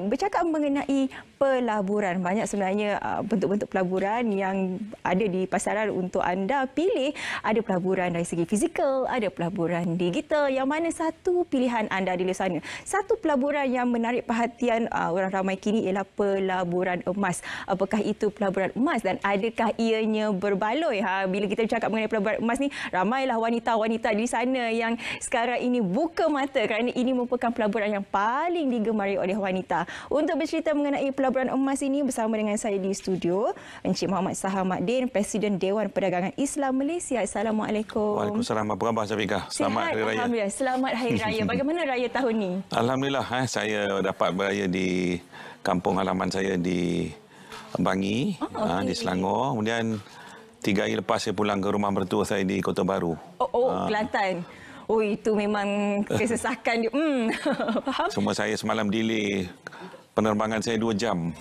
Bercakap mengenai pelaburan, banyak sebenarnya bentuk-bentuk pelaburan yang ada di pasaran untuk anda pilih. Ada pelaburan dari segi fizikal, ada pelaburan digital. Yang mana satu pilihan anda di luar sana? Satu pelaburan yang menarik perhatian orang ramai kini ialah pelaburan emas. Apakah itu pelaburan emas dan adakah ianya berbaloi? Bila kita bercakap mengenai pelaburan emas ni, ramailah wanita-wanita di sana yang sekarang ini buka mata kerana ini merupakan pelaburan yang paling digemari oleh wanita. Untuk bercerita mengenai pelaburan emas ini bersama dengan saya di studio, Encik Muhammad Sahar Mahdin, Presiden Dewan Perdagangan Islam Malaysia. Assalamualaikum. Waalaikumsalam. Apa khabar Syafiqah? Selamat Hari Raya. Alhamdulillah. Selamat Hari Raya. Bagaimana raya tahun ni? Alhamdulillah, saya dapat beraya di kampung halaman saya di Bangi, di Selangor. Kemudian 3 hari lepas saya pulang ke rumah mertua saya di Kota Baru. Kelantan. Oh, itu memang kesesakan dia. Faham? Semua saya semalam delay. Penerbangan saya 2 jam.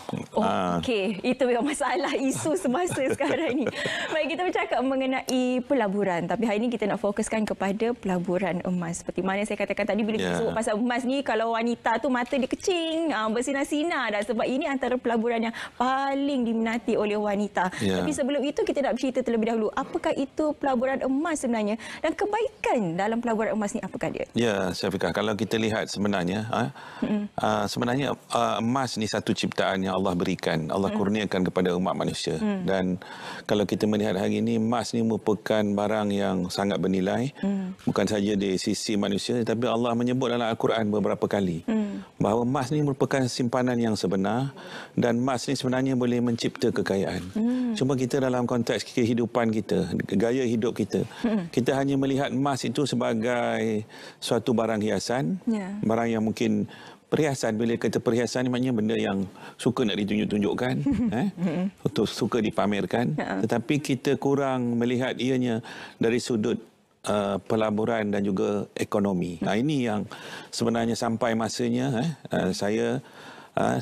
Okey, itu memang masalah isu semasa sekarang ini. Baik, kita bercakap mengenai pelaburan. Tapi hari ini kita nak fokuskan kepada pelaburan emas. Seperti mana saya katakan tadi, bila kita sebut pasal emas ni, kalau wanita tu mata dia kecing, bersinar-sinar dah. Sebab ini antara pelaburan yang paling diminati oleh wanita. Tapi sebelum itu, kita nak bercerita terlebih dahulu. Apakah itu pelaburan emas sebenarnya? Dan kebaikan dalam pelaburan emas ni, apakah dia? Ya, Syafiqah, kalau kita lihat sebenarnya, sebenarnya emas ni satu ciptaan yang Allah berikan, Allah kurniakan kepada umat manusia. Dan kalau kita melihat hari ini, emas ni merupakan barang yang sangat bernilai, bukan saja di sisi manusia, tapi Allah menyebut dalam Al-Quran beberapa kali bahawa emas ni merupakan simpanan yang sebenar, dan emas ni sebenarnya boleh mencipta kekayaan. Cuma kita dalam konteks kehidupan kita, gaya hidup kita, kita hanya melihat emas itu sebagai suatu barang hiasan, barang yang mungkin perhiasan. Bila kata perhiasan ni maknanya benda yang suka nak ditunjuk-tunjukkan, suka dipamerkan. Tetapi kita kurang melihat ianya dari sudut pelaburan dan juga ekonomi. Ini yang sebenarnya sampai masanya saya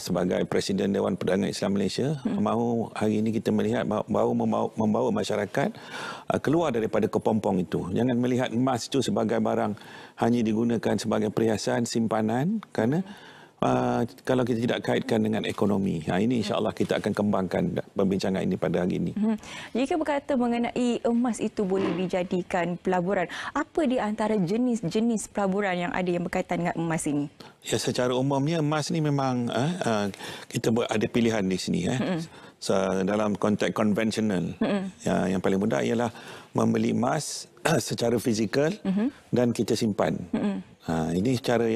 sebagai Presiden Dewan Perdagangan Islam Malaysia mahu hari ini kita melihat bahawa membawa masyarakat keluar daripada kepompong itu. Jangan melihat emas itu sebagai barang hanya digunakan sebagai perhiasan simpanan, kerana kalau kita tidak kaitkan dengan ekonomi. Ini insya-Allah kita akan kembangkan perbincangan ini pada hari ini. Jika berkata mengenai emas itu boleh dijadikan pelaburan, apa di antara jenis-jenis pelaburan yang ada yang berkaitan dengan emas ini? Ya, secara umumnya emas ni memang kita ada pilihan di sini. Dalam konteks konvensional, yang paling mudah ialah membeli emas secara fizikal dan kita simpan. Ini secara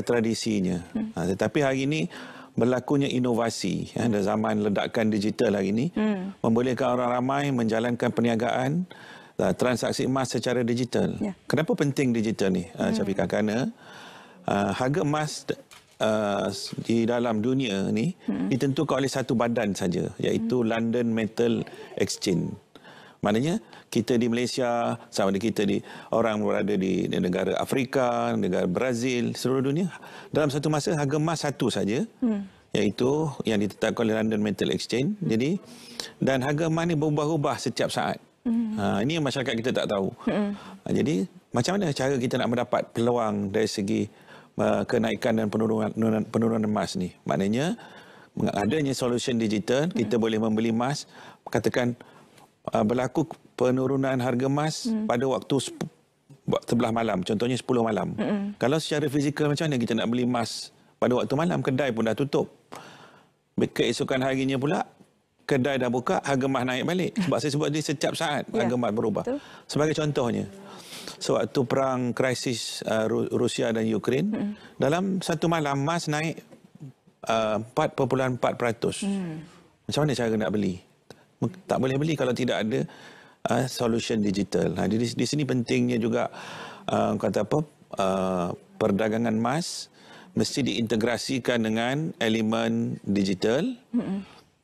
tradisinya. Tetapi hari ini berlakunya inovasi, dan zaman ledakan digital hari ini membolehkan orang ramai menjalankan perniagaan transaksi emas secara digital. Kenapa penting digital ni, Syafiqah? Kerana harga emas di dalam dunia ni ditentukan oleh satu badan saja, iaitu London Metal Exchange. Maknanya kita di Malaysia, sama ada kita orang berada di negara Afrika, negara Brazil, seluruh dunia, dalam satu masa harga emas satu saja, iaitu yang ditetapkan oleh London Metal Exchange. Jadi, dan harga emas ni berubah-ubah setiap saat. Ini yang masyarakat kita tak tahu. Jadi, macam mana cara kita nak mendapat peluang dari segi kenaikan dan penurunan emas ni? Maknanya adanya solution digital, kita boleh membeli emas, katakan berlaku penurunan harga emas pada waktu 11 malam, contohnya 10 malam. Kalau secara fizikal, macam mana kita nak beli emas pada waktu malam? Kedai pun dah tutup. Keesokan harinya pula kedai dah buka, harga emas naik balik. Sebab saya sebut ni setiap saat harga emas berubah. Sebagai contohnya, sewaktu perang krisis Rusia dan Ukraine, dalam satu malam emas naik 4.4%. Macam mana cara nak beli? Tak boleh beli kalau tidak ada solution digital. Di sini pentingnya juga perdagangan emas mesti diintegrasikan dengan elemen digital,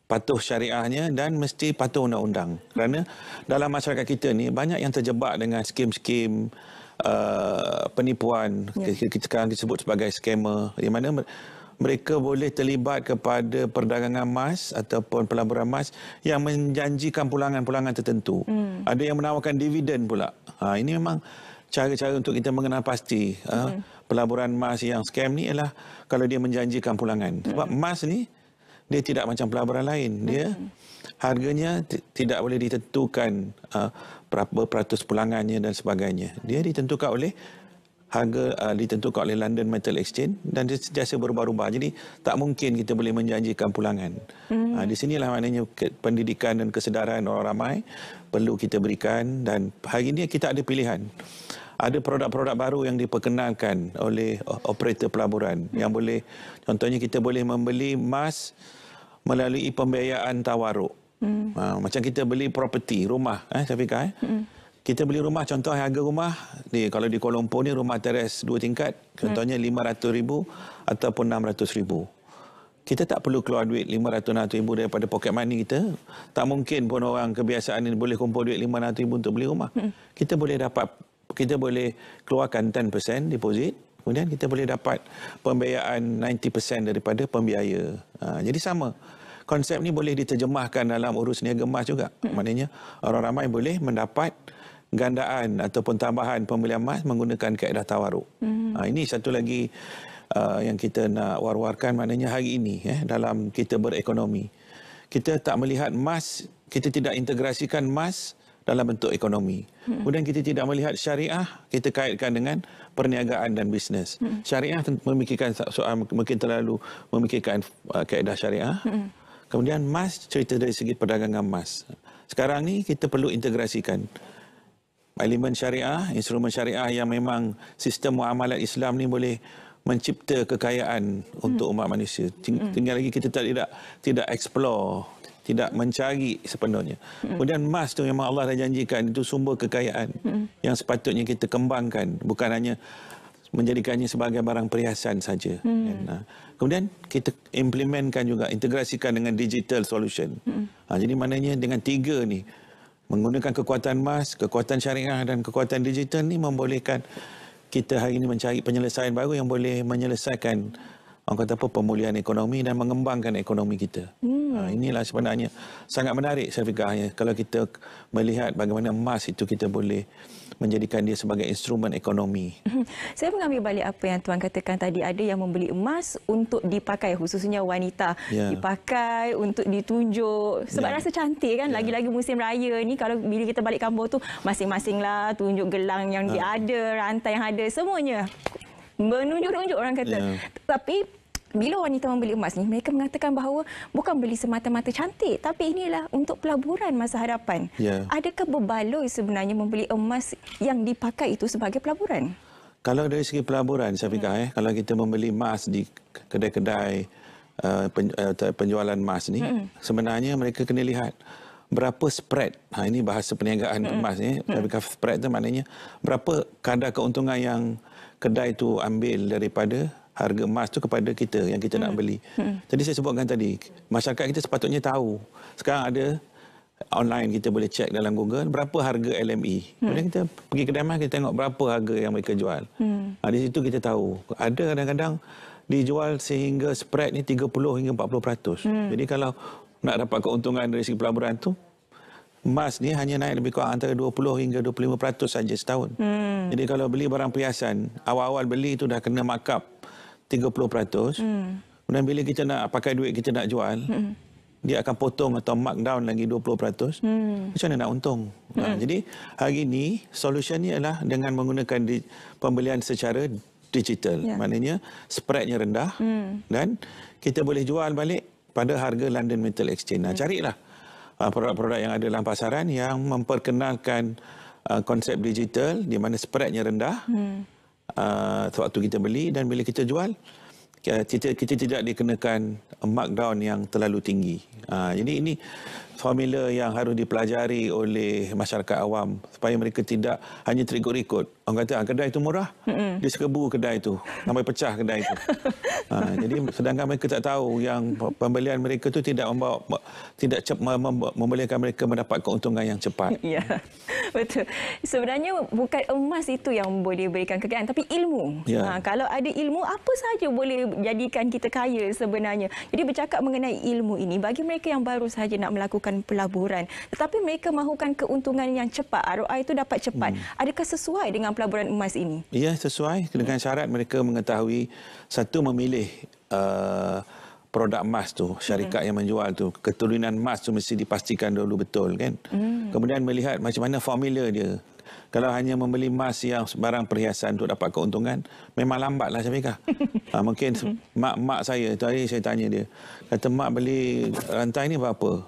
patuh syariahnya, dan mesti patuh undang-undang. Kerana dalam masyarakat kita ni banyak yang terjebak dengan skim-skim penipuan, kita sekarang disebut sebagai scammer, di mana mereka boleh terlibat kepada perdagangan emas ataupun pelaburan emas yang menjanjikan pulangan-pulangan tertentu. Ada yang menawarkan dividen pula. Ini memang cara-cara untuk kita mengenal pasti pelaburan emas yang scam ni ialah kalau dia menjanjikan pulangan. Sebab emas ni dia tidak macam pelaburan lain. Dia harganya tidak boleh ditentukan berapa peratus pulangannya dan sebagainya. Dia ditentukan oleh ditentukan oleh London Metal Exchange dan dia sentiasa berubah-ubah. Jadi tak mungkin kita boleh menjanjikan pulangan. Di sinilah maknanya pendidikan dan kesedaran orang ramai perlu kita berikan, dan hari ini kita ada pilihan. Ada produk-produk baru yang diperkenalkan oleh operator pelaburan yang boleh, contohnya kita boleh membeli emas melalui pembiayaan tawaruk. Macam kita beli property, rumah, Syafiqah. Kita beli rumah, contoh harga rumah, kalau di Kuala Lumpur ni rumah teres 2 tingkat, contohnya RM500,000 ataupun RM600,000. Kita tak perlu keluar duit RM500,000 daripada pocket money kita. Tak mungkin pun orang kebiasaan ini boleh kumpul duit RM500,000 untuk beli rumah. Kita boleh keluarkan 10% deposit, kemudian kita boleh dapat pembiayaan 90% daripada pembiaya. Jadi sama. Konsep ni boleh diterjemahkan dalam urus niaga emas juga. Maknanya orang ramai boleh mendapat gandaan ataupun tambahan pembelian emas menggunakan kaedah tawaruk. Ini satu lagi yang kita nak war-warkan, maknanya hari ini dalam kita berekonomi. Kita tak melihat emas, kita tidak integrasikan emas dalam bentuk ekonomi. Kemudian kita tidak melihat syariah, kita kaitkan dengan perniagaan dan bisnes. Syariah memikirkan soal, mungkin terlalu memikirkan kaedah syariah. Kemudian emas, cerita dari segi perdagangan emas. Sekarang ni kita perlu integrasikan elemen syariah, instrumen syariah yang memang sistem muamalat Islam ni boleh mencipta kekayaan untuk umat manusia. Tinggal lagi kita tidak explore, tidak mencari sepenuhnya. Kemudian emas tu memang Allah dah janjikan itu sumber kekayaan yang sepatutnya kita kembangkan, bukan hanya menjadikannya sebagai barang perhiasan saja. Kemudian kita implementkan juga, integrasikan dengan digital solution. Jadi maknanya dengan 3 ni, menggunakan kekuatan emas, kekuatan syariah dan kekuatan digital ni membolehkan kita hari ini mencari penyelesaian baru yang boleh menyelesaikan orang kata apa, pemulihan ekonomi dan mengembangkan ekonomi kita. Inilah sebenarnya sangat menarik, Syafiqah, kalau kita melihat bagaimana emas itu kita boleh menjadikan dia sebagai instrumen ekonomi. Saya mengambil balik apa yang Tuan katakan tadi, ada yang membeli emas untuk dipakai, khususnya wanita. Dipakai untuk ditunjuk sebab rasa cantik kan. Lagi-lagi musim raya ni, kalau bila kita balik kampung tu masing-masing lah tunjuk gelang yang dia ada, rantai yang ada, semuanya menunjuk-nunjuk orang kata. Tapi bila wanita membeli emas ni, mereka mengatakan bahawa bukan beli semata-mata cantik, tapi inilah untuk pelaburan masa hadapan. Adakah berbaloi sebenarnya membeli emas yang dipakai itu sebagai pelaburan? Kalau dari segi pelaburan, Syafiqah, kalau kita membeli emas di kedai-kedai penjualan emas ni, sebenarnya mereka kena lihat berapa spread. Ini bahasa perniagaan emas ni. Spread tu maknanya berapa kadar keuntungan yang kedai tu ambil daripada harga emas tu kepada kita yang kita nak beli. Jadi saya sebutkan tadi, masyarakat kita sepatutnya tahu. Sekarang ada online, kita boleh cek dalam Google berapa harga LME. Kemudian kita pergi kedai emas, kita tengok berapa harga yang mereka jual. Di situ kita tahu. Ada kadang-kadang dijual sehingga spread ni 30 hingga 40%. Jadi kalau nak dapat keuntungan dari segi pelaburan tu, emas ni hanya naik lebih kurang antara 20 hingga 25% saja setahun. Jadi kalau beli barang perhiasan, awal-awal beli tu dah kena markup 30%. Kemudian bila kita nak pakai duit, kita nak jual, dia akan potong atau markdown lagi 20%. Macam mana nak untung? Jadi hari ini solution ni adalah dengan menggunakan pembelian secara digital. Maknanya spreadnya rendah dan kita boleh jual balik pada harga London Metal Exchange. Carilah produk-produk yang ada dalam pasaran yang memperkenalkan konsep digital di mana spreadnya rendah. Sewaktu kita beli, dan bila kita jual, kita tidak dikenakan markdown yang terlalu tinggi. Jadi ini formula yang harus dipelajari oleh masyarakat awam supaya mereka tidak hanya terikut-ikut. Orang kata kedai itu murah, dia serbu kedai itu sampai pecah kedai itu. Jadi sedangkan mereka tak tahu yang pembelian mereka itu tidak membolehkan mereka mendapat keuntungan yang cepat. Ya, betul. Sebenarnya bukan emas itu yang boleh berikan kekayaan, tapi ilmu. Kalau ada ilmu, apa saja boleh jadikan kita kaya sebenarnya. Jadi bercakap mengenai ilmu ini, bagi mereka yang baru sahaja nak melakukan melakukan pelaburan. Tetapi mereka mahukan keuntungan yang cepat. ROI itu dapat cepat. Adakah sesuai dengan pelaburan emas ini? Ya, sesuai dengan syarat mereka mengetahui satu memilih produk emas tu, syarikat yang menjual tu, keturunan emas tu mesti dipastikan dulu betul kan. Kemudian melihat macam mana formula dia. Kalau hanya membeli emas yang barang perhiasan untuk dapat keuntungan, memang lambatlah Syafiqah. Mungkin mak saya tadi saya tanya dia, kata mak beli rantai ni berapa?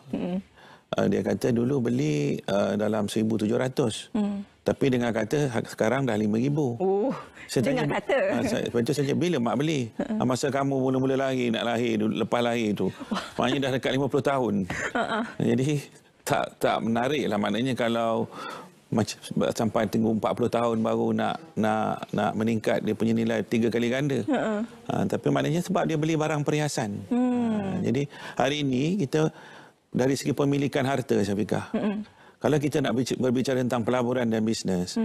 Dia kata dulu beli dalam 1,700. Tapi dengar kata sekarang dah 5,000. Saya tanya, dengar kata. Lepas tu saya bila mak beli? Masa kamu mula-mula nak lahir, lepas lahir tu. Maknanya dah dekat 50 tahun. Jadi tak menarik lah. Maknanya kalau sampai tunggu 40 tahun baru nak meningkat dia punya nilai 3 kali ganda. Tapi maknanya sebab dia beli barang perhiasan. Jadi hari ini kita dari segi pemilikan harta Syafiqah. Kalau kita nak berbicara tentang pelaburan dan bisnes,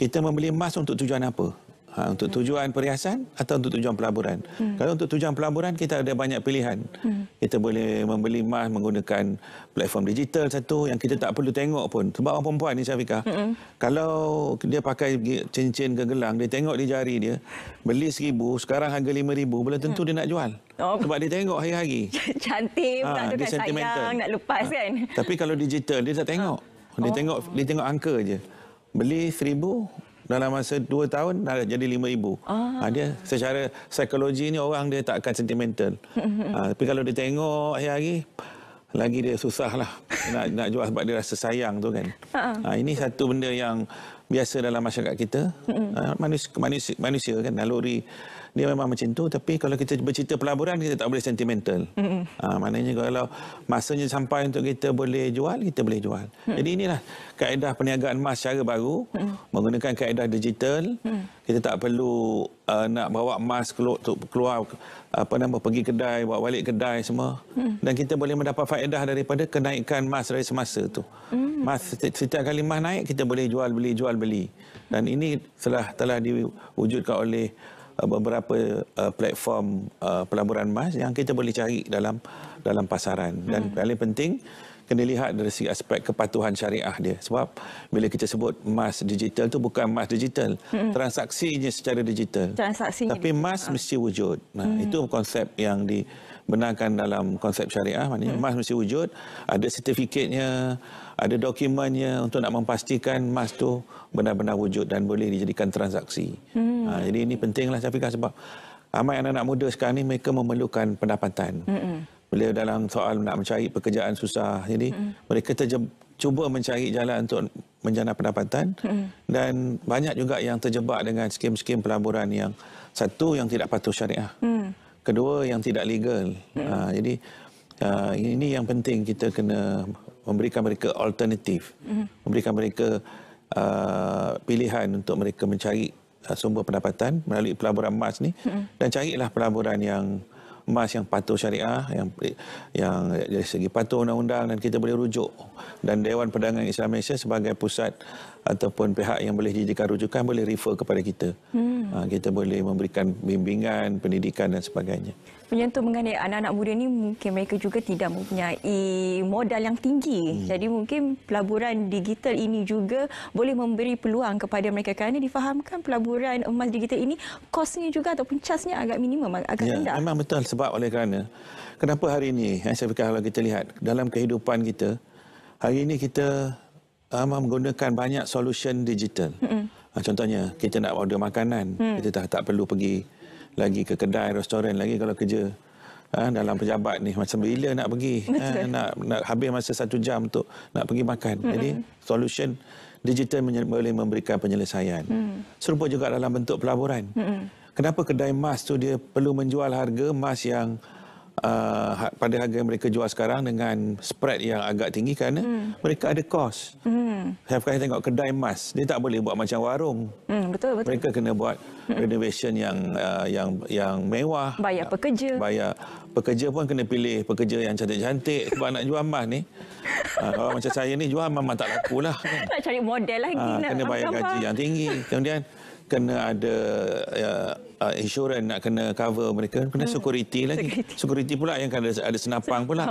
kita membeli emas untuk tujuan apa? Untuk tujuan perhiasan atau untuk tujuan pelaburan? Kalau untuk tujuan pelaburan, kita ada banyak pilihan. Kita boleh membeli emas menggunakan platform digital satu yang kita tak perlu tengok pun. Sebab orang perempuan ni Syafiqah, kalau dia pakai cincin ke gelang, dia tengok di jari dia, beli 1,000, sekarang harga 5,000, belum tentu dia nak jual. Sebab dia tengok hari-hari. Cantik, dia sayang, nak lepas kan. Tapi kalau digital, dia tak tengok. Dia tengok angka je. Beli 1,000, dalam masa 2 tahun dah jadi 5,000. Dia secara psikologi ni orang dia tak akan sentimental. Tapi kalau dia tengok hari-hari, lagi dia susah lah nak jual sebab dia rasa sayang tu kan. Ini satu benda yang biasa dalam masyarakat kita. Manusia kan, naluri dia memang macam tu. Tapi kalau kita bercerita pelaburan, kita tak boleh sentimental. Maknanya kalau masanya sampai untuk kita boleh jual, kita boleh jual. Jadi inilah kaedah perniagaan emas secara baru, menggunakan kaedah digital. Kita tak perlu nak bawa emas keluar pergi kedai, bawa balik kedai semua. Dan kita boleh mendapat faedah daripada kenaikan emas dari semasa tu. Emas, setiap kali emas naik, kita boleh jual beli. Dan ini telah diwujudkan oleh beberapa platform pelaburan emas yang kita boleh cari dalam pasaran. Dan paling penting, kena lihat dari segi aspek kepatuhan syariah dia. Sebab bila kita sebut emas digital tu bukan emas digital, transaksinya secara digital. Tapi emas mesti wujud. Itu konsep yang dibenarkan dalam konsep syariah. Maknanya emas mesti wujud, ada sertifikatnya, ada dokumennya untuk nak memastikan emas tu benar-benar wujud dan boleh dijadikan transaksi. Jadi ini pentinglah Syafiqah, sebab ramai anak-anak muda sekarang ni mereka memerlukan pendapatan. Bila dalam soal nak mencari pekerjaan susah, jadi mereka cuba mencari jalan untuk menjana pendapatan. Dan banyak juga yang terjebak dengan skim-skim pelaburan yang satu yang tidak patuh syariah, kedua yang tidak legal. Jadi ini yang penting, kita kena memberikan mereka alternatif, memberikan mereka pilihan untuk mereka mencari sumber pendapatan melalui pelaburan emas ni. Dan carilah pelaburan yang emas yang patuh syariah, yang dari segi patuh undang-undang, dan kita boleh rujuk. Dan Dewan Perdagangan Islam Malaysia sebagai pusat ataupun pihak yang boleh dijadikan rujukan boleh refer kepada kita. Kita boleh memberikan bimbingan, pendidikan dan sebagainya. Menyentuh mengenai anak-anak muda ni, mungkin mereka juga tidak mempunyai modal yang tinggi. Jadi mungkin pelaburan digital ini juga boleh memberi peluang kepada mereka, kerana difahamkan pelaburan emas digital ini kosnya juga ataupun charge-nya agak minimum, agak rendah. Memang betul, sebab oleh kerana kenapa hari ini saya fikir kalau kita lihat dalam kehidupan kita, hari ini kita menggunakan banyak solution digital. Contohnya kita nak order makanan, kita tak perlu pergi lagi ke kedai, restoran lagi. Kalau kerja dalam pejabat ni, macam bila nak pergi, nak habis masa 1 jam untuk nak pergi makan. Jadi solution digital boleh memberikan penyelesaian. Serupa juga dalam bentuk pelaburan. Kenapa kedai emas tu dia perlu menjual harga emas yang pada harga yang mereka jual sekarang dengan spread yang agak tinggi, kerana mereka ada kos. Saya pernah tengok kedai emas, dia tak boleh buat macam warung. Betul. Mereka kena buat renovation yang mewah. Bayar pekerja pun kena pilih pekerja yang cantik-cantik. Sebab nak jual emas ni, orang macam saya ni jual memang tak laku lah. Nak cari model lagi. Kena bayar gaji yang tinggi. Kemudian kena ada insurans nak kena cover mereka, kena security lagi. Security pula yang ada senapang pula.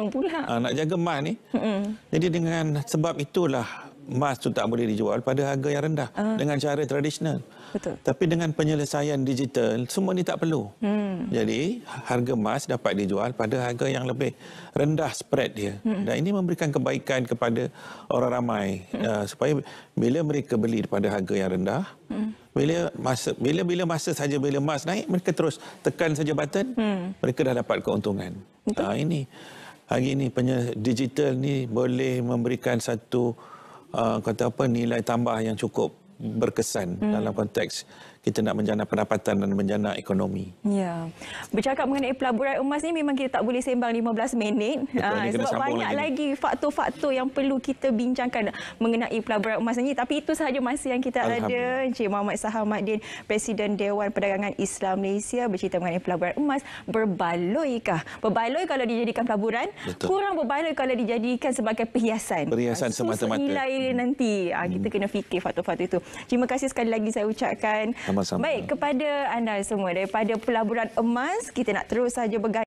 Nak jaga emas ni. Jadi dengan sebab itulah emas tu tak boleh dijual pada harga yang rendah dengan cara tradisional. Betul. Tapi dengan penyelesaian digital, semua ni tak perlu. Jadi harga emas dapat dijual pada harga yang lebih rendah spread dia. Dan ini memberikan kebaikan kepada orang ramai supaya bila mereka beli pada harga yang rendah, bila masa saja bila emas naik, mereka terus tekan saja button, mereka dah dapat keuntungan. Ini hari ini digital ni boleh memberikan satu nilai tambah yang cukup berkesan dalam konteks kita nak menjana pendapatan dan menjana ekonomi. Ya. Bercakap mengenai pelaburan emas ni memang kita tak boleh sembang 15 minit. Sebab banyak lagi faktor-faktor yang perlu kita bincangkan mengenai pelaburan emas ni. Tapi itu sahaja masa yang kita ada. Encik Muhammad Sahamaddin, Presiden Dewan Perdagangan Islam Malaysia, bercerita mengenai pelaburan emas. Berbaloikah? Berbaloi kalau dijadikan pelaburan, kurang berbaloi kalau dijadikan sebagai perhiasan. Perhiasan semata-mata. Nilai nanti. Kita kena fikir faktor-faktor itu. Terima kasih sekali lagi saya ucapkan. Sama-sama. Baik, kepada anda semua daripada pelaburan emas, kita nak terus saja bergantung